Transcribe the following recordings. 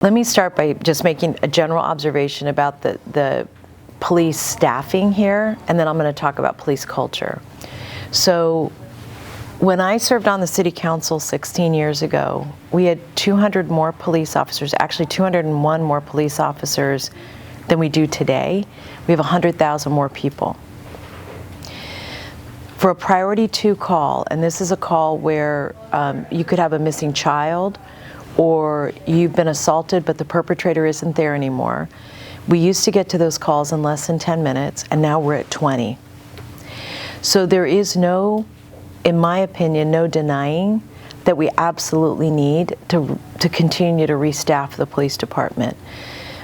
Let me start by just making a general observation about the police staffing here, and then I'm going to talk about police culture. So when I served on the city council 16 years ago, we had 200 more police officers, actually 201 more police officers than we do today. We have 100,000 more people. For a priority 2 call, and this is a call where you could have a missing child, or you've been assaulted but the perpetrator isn't there anymore. We used to get to those calls in less than 10 minutes, and now we're at 20. So there is no, in my opinion, no denying that we absolutely need to continue to restaff the police department.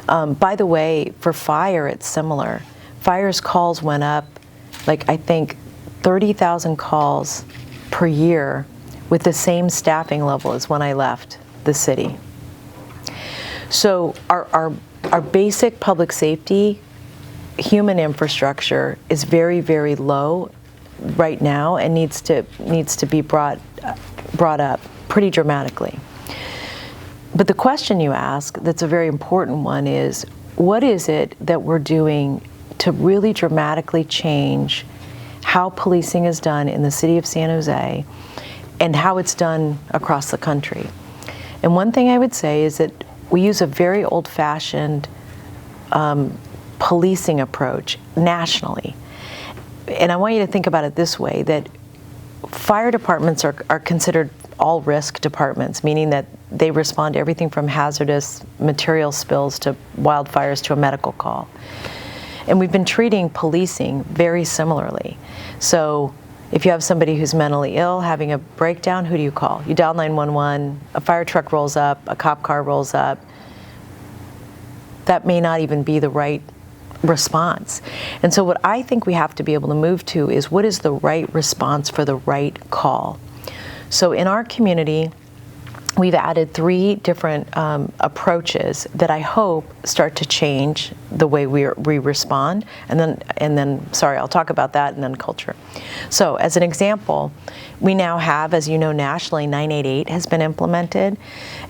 By the way, for fire, it's similar. Fire's calls went up, like I think 30,000 calls per year with the same staffing level as when I left the city. So our basic public safety human infrastructure is very, very low right now and needs to be brought up pretty dramatically. But the question you ask, that's a very important one, is what is it that we're doing to really dramatically change how policing is done in the city of San Jose and how it's done across the country? And one thing I would say is that we use a very old-fashioned policing approach nationally. And I want you to think about it this way, that fire departments are considered all-risk departments, meaning that they respond to everything from hazardous material spills to wildfires to a medical call. And we've been treating policing very similarly. So if you have somebody who's mentally ill, having a breakdown, who do you call? You dial 911, a fire truck rolls up, a cop car rolls up. That may not even be the right response. And so what I think we have to be able to move to is, what is the right response for the right call? So in our community, we've added 3 different approaches that I hope start to change the way we respond. And then, sorry, I'll talk about that, and then culture. So as an example, we now have, as you know, nationally, 988 has been implemented.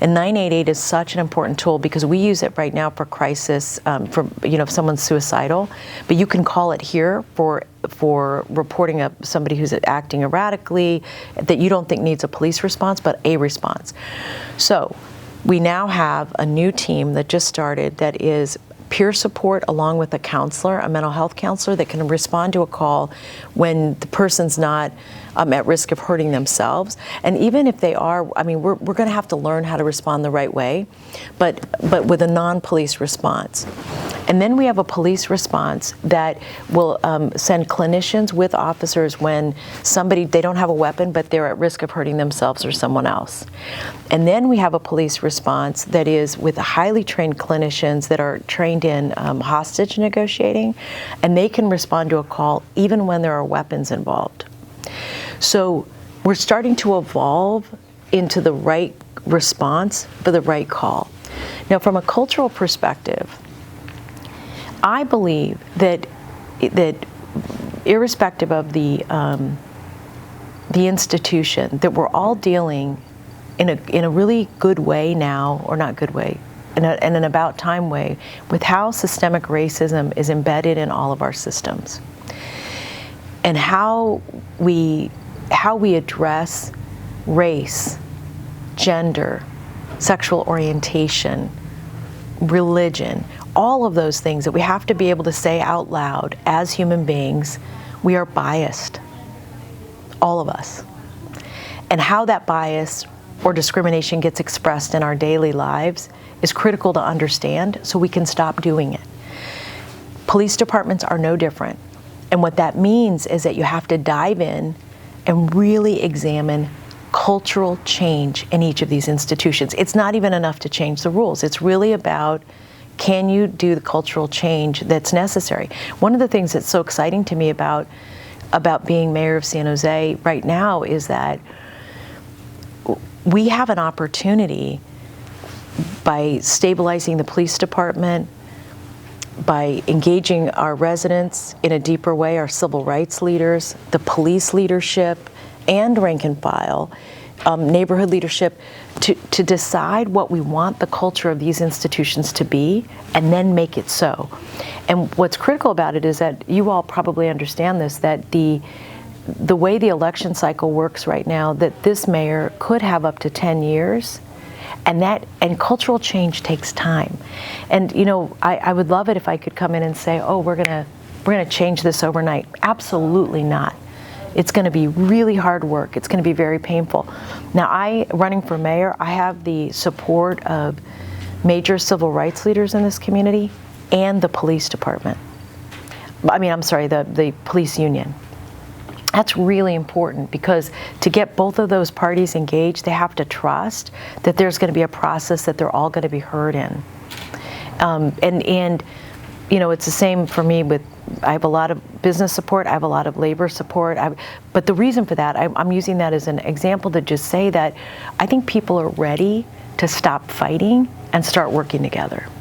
And 988 is such an important tool because we use it right now for crisis, if someone's suicidal. But you can call it here for reporting somebody who's acting erratically that you don't think needs a police response, but a response. So we now have a new team that just started that is peer support along with a counselor, a mental health counselor, that can respond to a call when the person's not at risk of hurting themselves. And even if they are, we're going to have to learn how to respond the right way, but with a non-police response. And then we have a police response that will send clinicians with officers when they don't have a weapon, but they're at risk of hurting themselves or someone else. And then we have a police response that is with highly trained clinicians that are trained in hostage negotiating, and they can respond to a call even when there are weapons involved. So we're starting to evolve into the right response for the right call. Now, from a cultural perspective, I believe that irrespective of the institution, that we're all dealing in a really good way now, or not good way, in an about time way, with how systemic racism is embedded in all of our systems, and how we address race, gender, sexual orientation, religion, all of those things that we have to be able to say out loud as human beings. We are biased, all of us. And how that bias or discrimination gets expressed in our daily lives is critical to understand so we can stop doing it. Police departments are no different. And what that means is that you have to dive in and really examine cultural change in each of these institutions. It's not even enough to change the rules. It's really about, can you do the cultural change that's necessary? One of the things that's so exciting to me about being mayor of San Jose right now is that we have an opportunity, by stabilizing the police department, by engaging our residents in a deeper way, our civil rights leaders, the police leadership, and rank and file, neighborhood leadership to decide what we want the culture of these institutions to be and then make it so. And what's critical about it is that you all probably understand this, that the way the election cycle works right now, that this mayor could have up to 10 years, and cultural change takes time. And I would love it if I could come in and say, oh, we're gonna change this overnight. Absolutely not. It's going to be really hard work. It's going to be very painful. Now, running for mayor, I have the support of major civil rights leaders in this community and the police department. The police union. That's really important, because to get both of those parties engaged, they have to trust that there's going to be a process that they're all going to be heard in. It's the same for me I have a lot of business support, I have a lot of labor support, but the reason for that, I'm using that as an example to just say that I think people are ready to stop fighting and start working together.